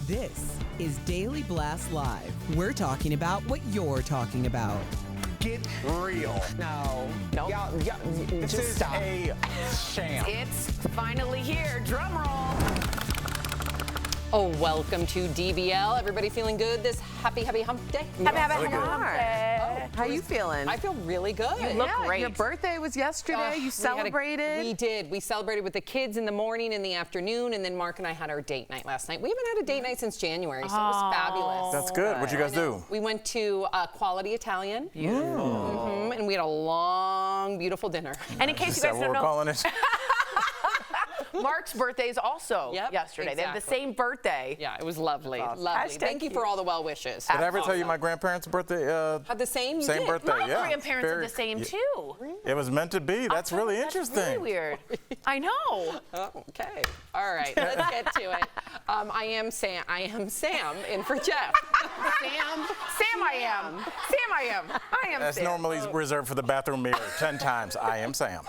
This is Daily Blast Live. We're talking about what you're talking about. Get real. No. This Just is stop. a sham. It's finally here. Drum roll. Oh, welcome to DBL. Everybody feeling good this happy hump day? Happy good. hump day. How you feeling? I feel really good. You look great. Your birthday was yesterday. You celebrated. We did. We celebrated with the kids in the morning and the afternoon, and then Mark and I had our date night last night. We haven't had a date night since January, so it was fabulous. That's good. What'd you guys do? We went to Quality Italian. Beautiful. And we had a long, beautiful dinner. And in case Is you that guys what don't we're know, calling it? Mark's birthday is also Yep, yesterday. They have the exactly. same birthday. Yeah, it was lovely. awesome. Lovely. Hashtag Thank you for all the well wishes. Did I ever tell you my grandparents' birthday? Had the same. You Same did. birthday, My yeah. grandparents are Very- the same yeah. too. It was meant to be. That's really interesting. That's really weird. I know. Oh, okay. All right. Let's get to it. I am Sam in for Jeff. Sam, I am. That's Sam. normally reserved for the bathroom mirror 10 times. I am Sam.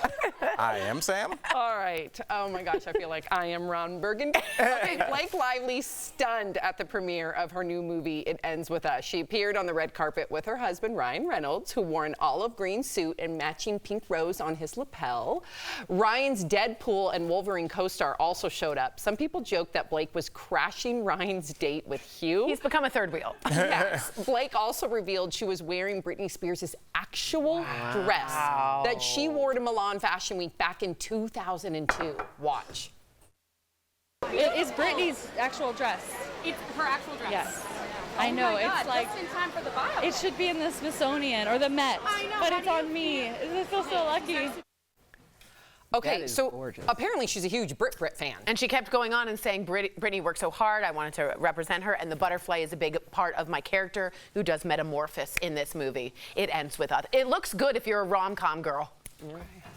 I am Sam. All right. Oh my gosh, I feel like I am Ron Burgundy. Okay, Blake Lively stunned at the premiere of her new movie, It Ends With Us. She appeared on the red carpet with her husband, Ryan Reynolds, who wore an olive green suit and matching pink rose on his lapel. Ryan's Deadpool and Wolverine co-star also showed up. Some people joke that Blake was crashing Ryan's date with Hugh. He's become a third wheel. Yes. Blake also revealed she was wearing Britney Spears' actual dress that she wore to Milan Fashion Week back in 2002. Watch. It is Britney's actual dress. It's her actual dress. Yes. I know. Oh my God, it's like just in time for the bio. it should be in the Smithsonian or the Met. I know, But how it's do you on me. I feel so lucky. Okay, so apparently she's a huge Brit fan. And she kept going on and saying, Britney worked so hard, I wanted to represent her, and the butterfly is a big part of my character who does metamorphosis in this movie. It ends with us. It looks good if you're a rom-com girl.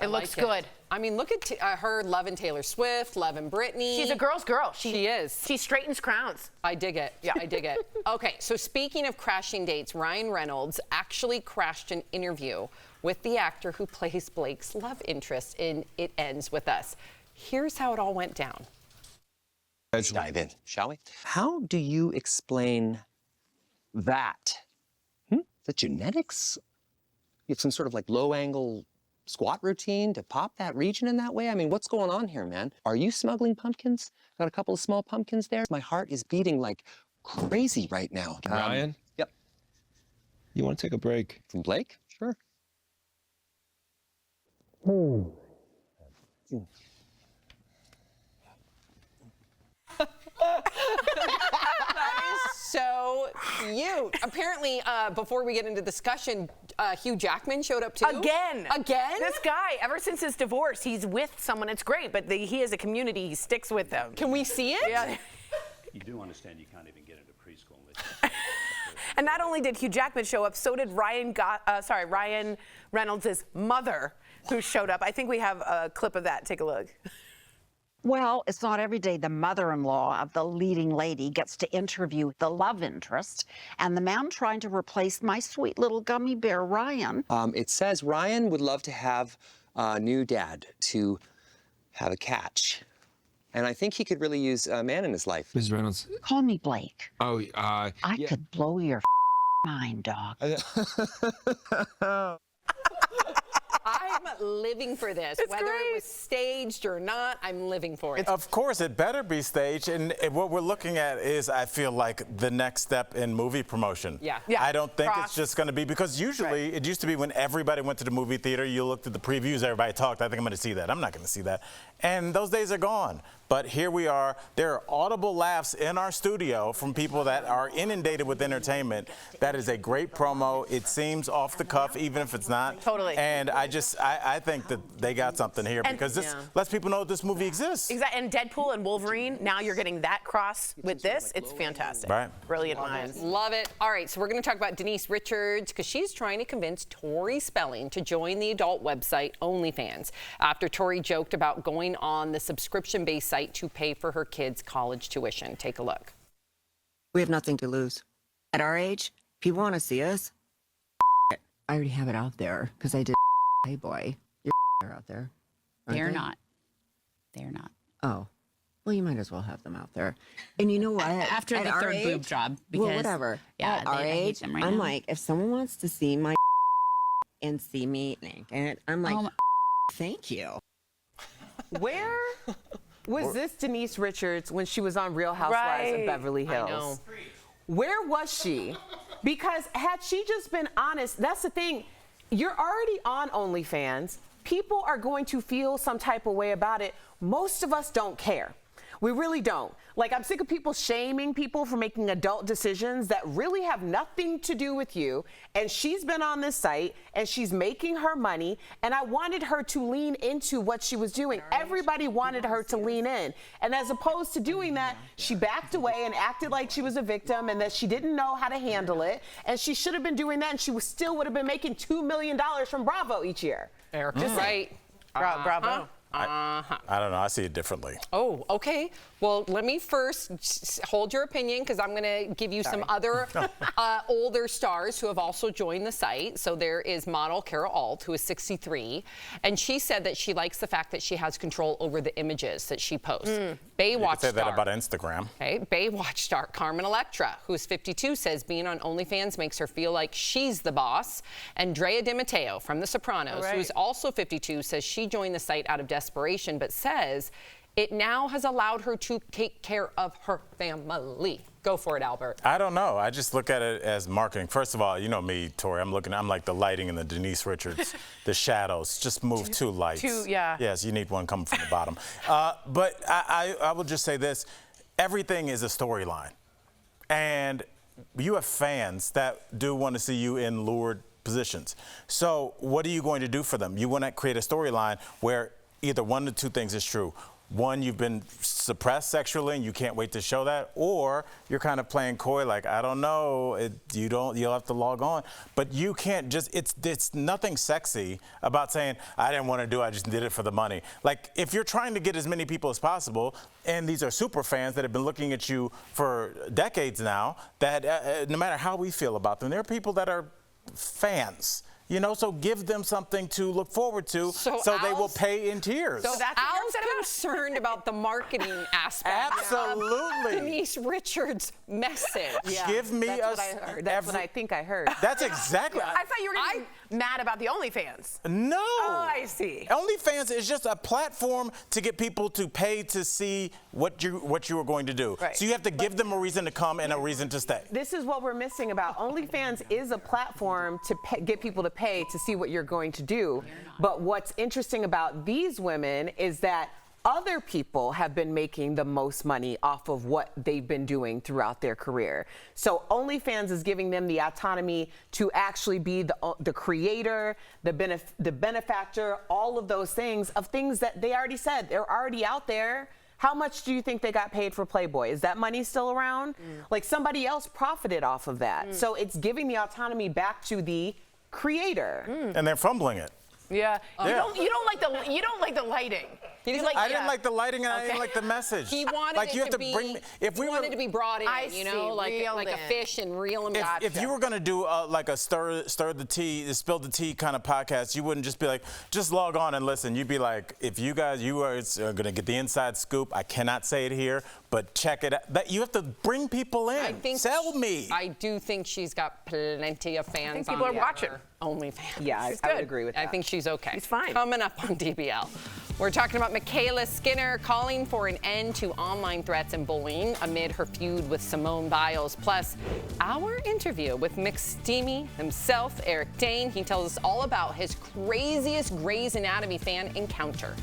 It looks good. I mean, look at her loving Taylor Swift, loving Britney. She's a girl's girl. She is. She straightens crowns. I dig it. Yeah, I dig it. Okay, so speaking of crashing dates, Ryan Reynolds actually crashed an interview with the actor who plays Blake's love interest in It Ends With Us. Here's how it all went down. Let's dive in, shall we? How do you explain that? Is it genetics? You have some sort of like low-angle squat routine to pop that region in that way? I mean, what's going on here, man? Are you smuggling pumpkins? Got a couple of small pumpkins there? My heart is beating like crazy right now. Ryan? Yep. You want to take a break? From Blake? Sure. That is so cute. Apparently, before we get into discussion, Hugh Jackman showed up too. Again. Again? This guy, ever since his divorce, he's with someone. It's great, but he has a community. He sticks with them. Can we see it? Yeah. You do understand you can't even get into preschool unless And not only did Hugh Jackman show up, so did Ryan Reynolds' mother, who showed up. I think we have a clip of that. Take a look. Well, it's not every day the mother-in-law of the leading lady gets to interview the love interest, and the man trying to replace my sweet little gummy bear, Ryan. It says Ryan would love to have a new dad to have a catch. And I think he could really use a man in his life. Ms. Reynolds. Call me Blake. Oh, I could blow your mind, dog. I'm living for this. It's Whether great. it was staged or not, I'm living for it. Of course, it better be staged. And what we're looking at is, I feel like, the next step in movie promotion. Yeah. Yeah. I don't think Cross. it's just going to be, because usually it used to be when everybody went to the movie theater, you looked at the previews, everybody talked. I think I'm going to see that. I'm not going to see that. And those days are gone. But here we are. There are audible laughs in our studio from people that are inundated with entertainment. That is a great promo. It seems off the cuff, even if it's not. Totally. And I think that they got something here, And- because this Yeah. lets people know this movie exists. Exactly. And Deadpool and Wolverine, now you're getting that cross with this. It's fantastic. Right. Brilliant minds. Love it. All right, so we're going to talk about Denise Richards, because she's trying to convince Tori Spelling to join the adult website OnlyFans after Tori joked about going on the subscription-based site to pay for her kids' college tuition. Take a look. We have nothing to lose. At our age, people want to see us. I already have it out there because I did Playboy. You're out there. They're not. They're not. Oh. well, you might as well have them out there. And you know what? After At the our third age, boob job, because well, whatever. yeah, At our I hate age, them right I'm now. like, if someone wants to see my and see me naked, I'm like, thank you. Where was this Denise Richards when she was on Real Housewives of Beverly Hills? I know. Where was she? Because had she just been honest, that's the thing. You're already on OnlyFans. People are going to feel some type of way about it. Most of us don't care. We really don't. Like, I'm sick of people shaming people for making adult decisions that really have nothing to do with you. And she's been on this site and she's making her money. And I wanted her to lean into what she was doing. Everybody wanted her to lean in. And as opposed to doing that, she backed away and acted like she was a victim and that she didn't know how to handle it. And she should have been doing that, and she still would have been making $2 million from Bravo each year. Just right. Bravo. I don't know. I see it differently. Oh, okay. Well, let me first hold your opinion, because I'm going to give you some other older stars who have also joined the site. So there is model Carol Alt, who is 63, and she said that she likes the fact that she has control over the images that she posts. Baywatch You could say star. that about Instagram. Okay, Baywatch star Carmen Electra, who's 52, says being on OnlyFans makes her feel like she's the boss. And Drea De Matteo from The Sopranos, who's also 52, says she joined the site out of desperation, but says it now has allowed her to take care of her family. Go for it, Albert. I don't know. I just look at it as marketing. First of all, you know me, Tori. I'm like the lighting in the Denise Richards, the shadows. Just move two lights. Yes, you need one coming from the bottom. But I will just say this. Everything is a storyline. And you have fans that do want to see you in lured positions. So what are you going to do for them? You want to create a storyline where either one of the two things is true. One, you've been suppressed sexually and you can't wait to show that, or you're kind of playing coy, like, I don't know, you'll have to log on. But you can't just, it's nothing sexy about saying, I didn't want to do it, I just did it for the money. Like, if you're trying to get as many people as possible, and these are super fans that have been looking at you for decades now, that no matter how we feel about them, there are people that are fans. You know, so give them something to look forward to, so they will pay in tears. So that's Al's concerned about the marketing aspect. Absolutely. Of Denise Richards' message. Give me That's what I heard. That's what I think I heard. That's exactly. I thought you were going to be mad about the OnlyFans. No. Oh, I see. OnlyFans is just a platform to get people to pay to see what you are going to do. Right. So you have to give them a reason to come and a reason to stay. This is what we're missing about OnlyFans is a platform to get people to pay to see what you're going to do. But what's interesting about these women is that other people have been making the most money off of what they've been doing throughout their career. So OnlyFans is giving them the autonomy to actually be the creator, the benefactor, all of those things of things that they already said. They're already out there. How much do you think they got paid for Playboy? Is that money still around? Like, somebody else profited off of that. So it's giving the autonomy back to the creator. And they're fumbling it. Yeah. You don't like the lighting. I didn't like the lighting, and I didn't like the message. He wanted like, you have to to be, bring me, if we wanted to be brought in, like a fish and reel him in. If you were going to do like a stir the tea, spill the tea kind of podcast, you wouldn't just be like, just log on and listen. You'd be like, if you are going to get the inside scoop, I cannot say it here, but check it out. You have to bring people in. Sell me. I do think she's got plenty of fans. I think people are watching. OnlyFans. Yeah, I would agree with that. I think she's okay. She's fine. Coming up on DBL, we're talking about Michaela Skinner calling for an end to online threats and bullying amid her feud with Simone Biles. Plus, our interview with McSteamy himself, Eric Dane. He tells us all about his craziest Grey's Anatomy fan encounter.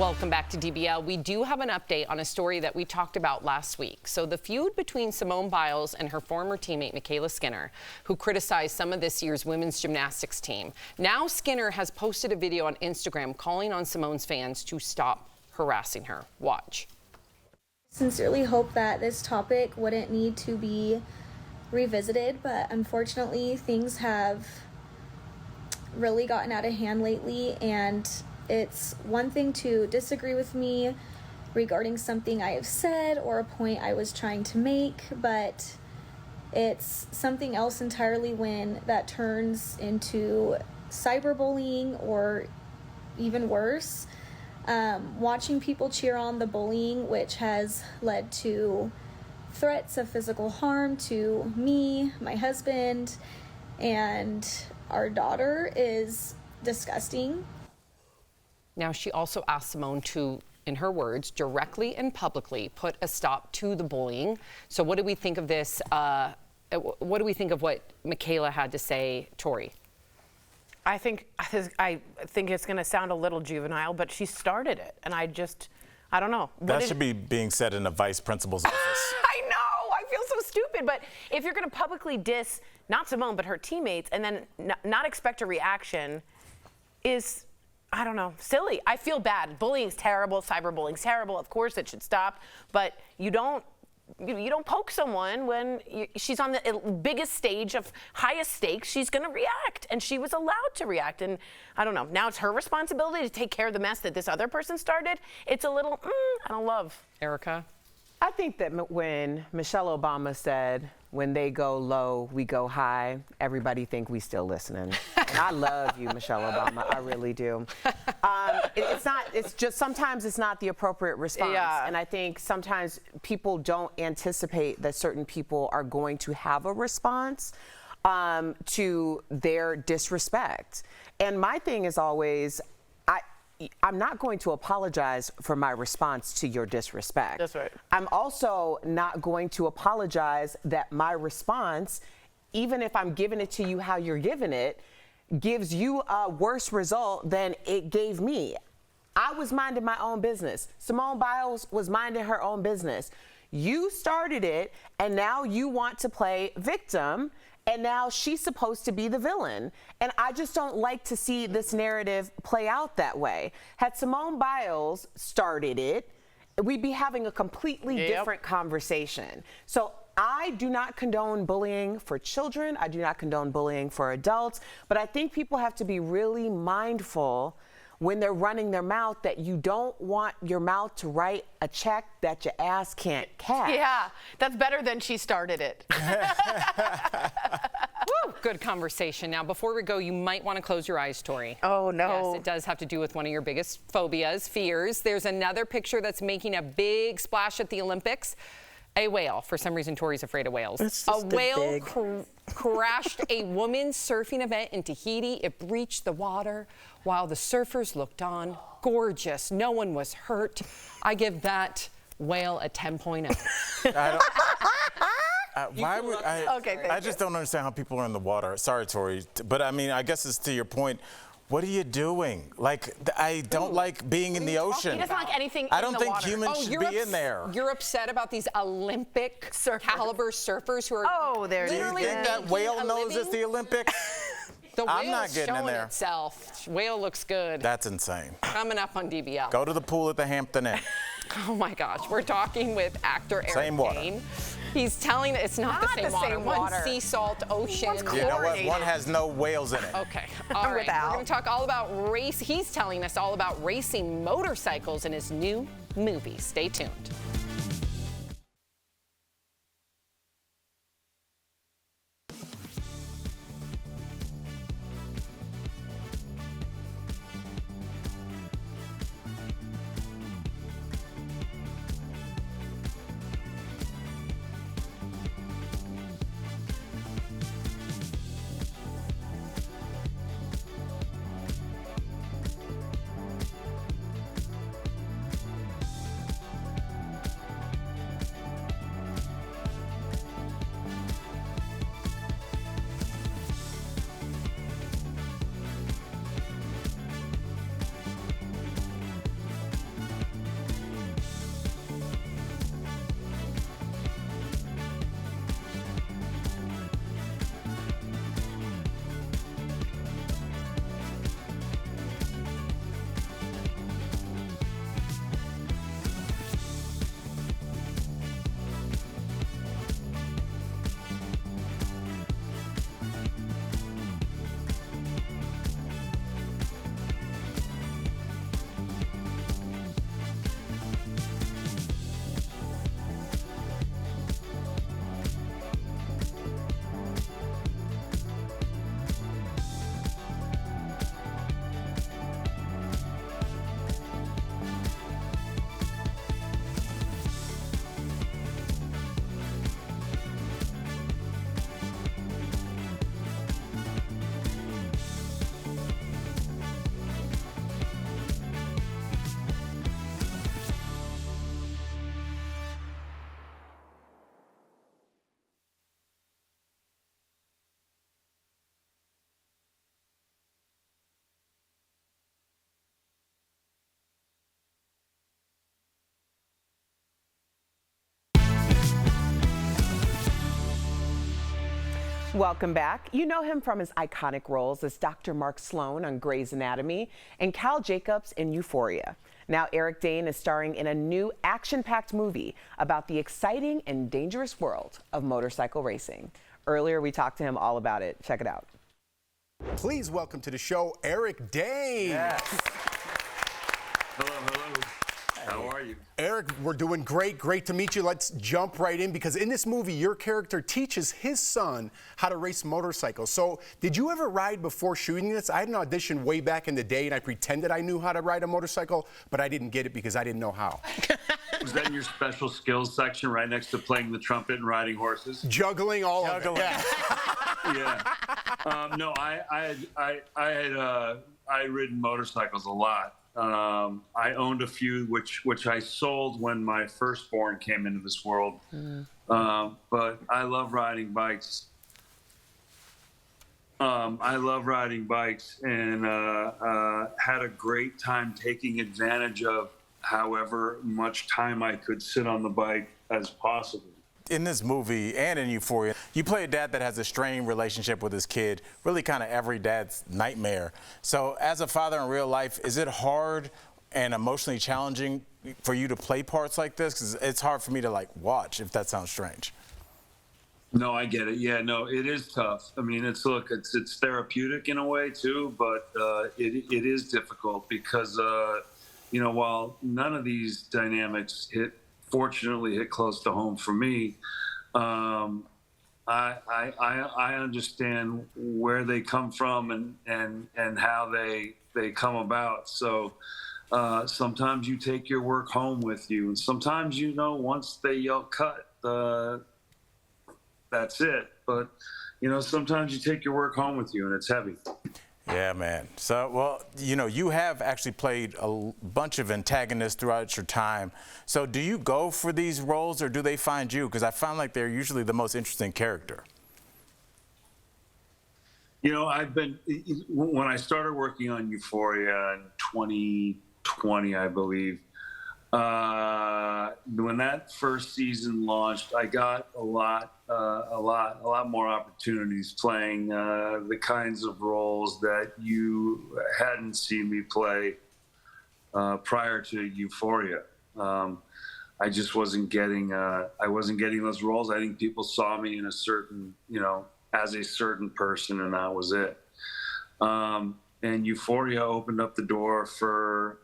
Welcome back to DBL. We do have an update on a story that we talked about last week. So the feud between Simone Biles and her former teammate, Michaela Skinner, who criticized some of this year's women's gymnastics team. Now Skinner has posted a video on Instagram calling on Simone's fans to stop harassing her. Watch. Sincerely hope that this topic wouldn't need to be revisited, but unfortunately things have really gotten out of hand lately, and it's one thing to disagree with me regarding something I have said or a point I was trying to make, but it's something else entirely when that turns into cyberbullying or even worse. Watching people cheer on the bullying, which has led to threats of physical harm to me, my husband, and our daughter, is disgusting. Now, she also asked Simone to, in her words, directly and publicly put a stop to the bullying. So what do we think of this? What do we think of what Michaela had to say, Tori? I think it's going to sound a little juvenile, but she started it, and I don't know. That should be being said in a vice principal's office. I know. I feel so stupid. But if you're going to publicly diss not Simone but her teammates and then not expect a reaction, is, I don't know, silly. I feel bad. Bullying's terrible. Cyberbullying's terrible. Of course, it should stop. But you don't poke someone when she's on the biggest stage of highest stakes. She's going to react, and she was allowed to react. And I don't know. Now it's her responsibility to take care of the mess that this other person started. It's a little, I don't love. Erica? I think that when Michelle Obama said, when they go low, we go high, everybody think we still listening. And I love you, Michelle Obama. I really do. It's just sometimes it's not the appropriate response. Yeah. And I think sometimes people don't anticipate that certain people are going to have a response to their disrespect. And my thing is always, I'm not going to apologize for my response to your disrespect. That's right. I'm also not going to apologize that my response, even if I'm giving it to you how you're giving it, gives you a worse result than it gave me. I was minding my own business. Simone Biles was minding her own business. You started it, and now you want to play victim, and now she's supposed to be the villain. And I just don't like to see this narrative play out that way. Had Simone Biles started it, we'd be having a completely different conversation. So I do not condone bullying for children. I do not condone bullying for adults. But I think people have to be really mindful when they're running their mouth that you don't want your mouth to write a check that your ass can't cash. Yeah, that's better than she started it. Woo, good conversation. Now, before we go, you might want to close your eyes, Tori. Oh, no. Yes, it does have to do with one of your biggest phobias, fears. There's another picture that's making a big splash at the Olympics. A whale. For some reason, Tori's afraid of whales. A whale crashed a women's surfing event in Tahiti. It breached the water while the surfers looked on. Gorgeous. No one was hurt. I give that whale a 10.0. Why would I just don't understand how people are in the water. Sorry, Tori, but I mean, I guess it's to your point. What are you doing? Like, I don't like being in the ocean. He doesn't like anything I don't in the think water. humans should be in there. You're upset about these Olympic caliber surfers who are Do you think that whale knows it's the Olympics? The whale's I'm not getting in showing there. itself. Whale looks good. That's insane. Coming up on DBL. Go to the pool at the Hampton Inn. Oh my gosh, we're talking with actor Same water. Dane. He's telling it's not the same water. water. One sea salt ocean. You know what? One has no whales in it. Okay. All right. We're going to talk all about race. He's telling us all about racing motorcycles in his new movie. Stay tuned. Welcome back. You know him from his iconic roles as Dr. Mark Sloan on Grey's Anatomy and Cal Jacobs in Euphoria. Now Eric Dane is starring in a new action-packed movie about the exciting and dangerous world of motorcycle racing. Earlier, we talked to him all about it. Check it out. Please welcome to the show, Eric Dane. Yes. Hello, hello. How are you? Eric, we're doing great. Great to meet you. Let's jump right in because in this movie, your character teaches his son how to race motorcycles. So did you ever ride before shooting this? I had an audition way back in the day and I pretended I knew how to ride a motorcycle, but I didn't get it because I didn't know how. Was that in your special skills section right next to playing the trumpet and riding horses? Juggling all of it. Yeah. No, I had ridden motorcycles a lot. I owned a few, which I sold when my firstborn came into this world. But I love riding bikes. I love riding bikes and had a great time taking advantage of however much time I could sit on the bike as possible. In this movie and in Euphoria, you play a dad that has a strained relationship with his kid, really kind of every dad's nightmare. So as a father in real life, is it hard and emotionally challenging for you to play parts like this? Because it's hard for me to watch, if that sounds strange. No, I get it. Yeah, no, it is tough. I mean, it's therapeutic in a way too, but it is difficult because, while none of these dynamics fortunately hit close to home for me. I understand where they come from and how they come about. So sometimes you take your work home with you, and sometimes once they yell cut, that's it. But sometimes you take your work home with you, and it's heavy. Yeah, man. So, well, you have actually played a bunch of antagonists throughout your time. So do you go for these roles or do they find you? Because I find like they're usually the most interesting character. When I started working on Euphoria in 2020, I believe, when that first season launched, I got a lot more opportunities playing the kinds of roles that you hadn't seen me play prior to Euphoria. I just wasn't getting those roles. I think people saw me in a certain, as a certain person, and that was it. And Euphoria opened up the door for,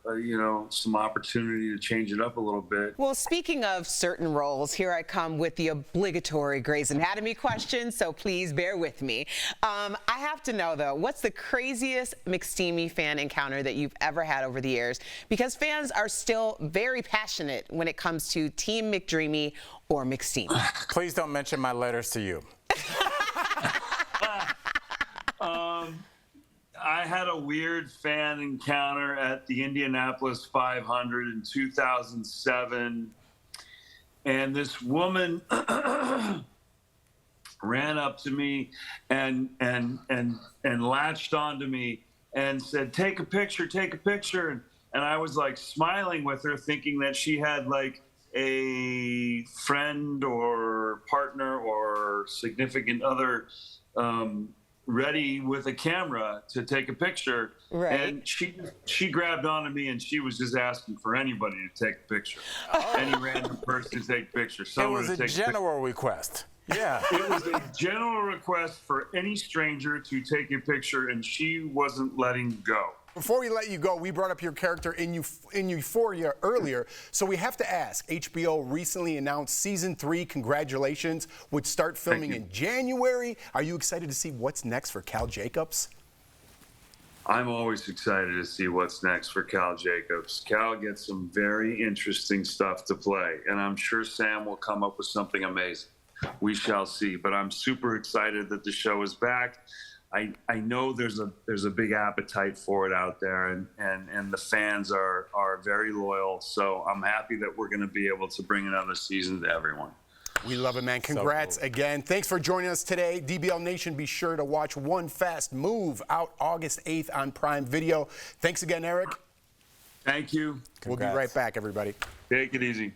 some opportunity to change it up a little bit. Well, speaking of certain roles, here I come with the obligatory Grey's Anatomy question, so please bear with me. I have to know, though, what's the craziest McSteamy fan encounter that you've ever had over the years? Because fans are still very passionate when it comes to Team McDreamy or McSteamy. Please don't mention my letters to you. I had a weird fan encounter at the Indianapolis 500 in 2007, and this woman ran up to me and latched onto me and said, "Take a picture, take a picture." And I was like smiling with her, thinking that she had like a friend or partner or significant other ready with a camera to take a picture. Right. And she grabbed onto me and she was just asking for anybody to take a picture. Any random person to take a picture. It was a general request. Yeah. It was a general request for any stranger to take a picture, and she wasn't letting go. Before we let you go, we brought up your character in Euphoria earlier, so we have to ask. HBO recently announced season 3, congratulations, would start filming in January. Are you excited to see what's next for Cal Jacobs? I'm always excited to see what's next for Cal Jacobs. Cal gets some very interesting stuff to play, and I'm sure Sam will come up with something amazing. We shall see, but I'm super excited that the show is back. I know there's a big appetite for it out there, and the fans are very loyal. So I'm happy that we're going to be able to bring another season to everyone. We love it, man. Congrats again. Thanks for joining us today. DBL Nation, be sure to watch One Fast Move out August 8th on Prime Video. Thanks again, Eric. Thank you. We'll be right back, everybody. Take it easy.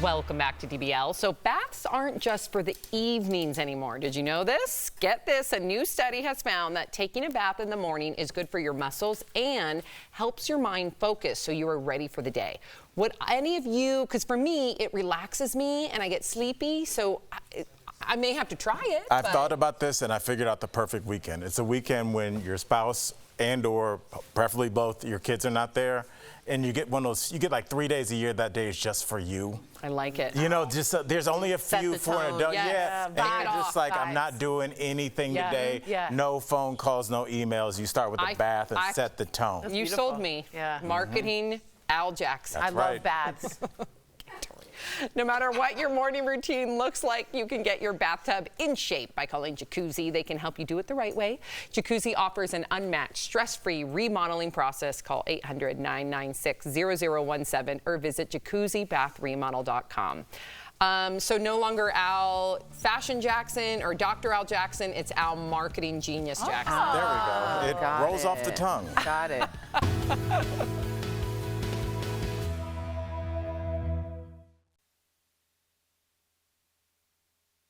Welcome back to DBL. So baths aren't just for the evenings anymore. Did you know this? Get this, a new study has found that taking a bath in the morning is good for your muscles and helps your mind focus so you are ready for the day. Would any of you, because for me, it relaxes me and I get sleepy, so I may have to try it. I've thought about this and I figured out the perfect weekend. It's a weekend when your spouse and/or preferably both your kids are not there, and you get one of those. You get like 3 days a year. That day is just for you. I like it. You know, just there's only a Set few the for an tone. adult. Yes. Yeah, and you're just like, I'm not doing anything today. Yeah. No phone calls, no emails. You start with a bath and set the tone. You sold me. Yeah. Marketing, Al Jackson. That's I love baths. No matter what your morning routine looks like, you can get your bathtub in shape by calling Jacuzzi. They can help you do it the right way. Jacuzzi offers an unmatched, stress-free remodeling process. Call 800-996-0017 or visit jacuzzibathremodel.com. So no longer Al Fashion Jackson or Dr. Al Jackson, it's Al Marketing Genius Jackson. There we go. It rolls off the tongue. Got it.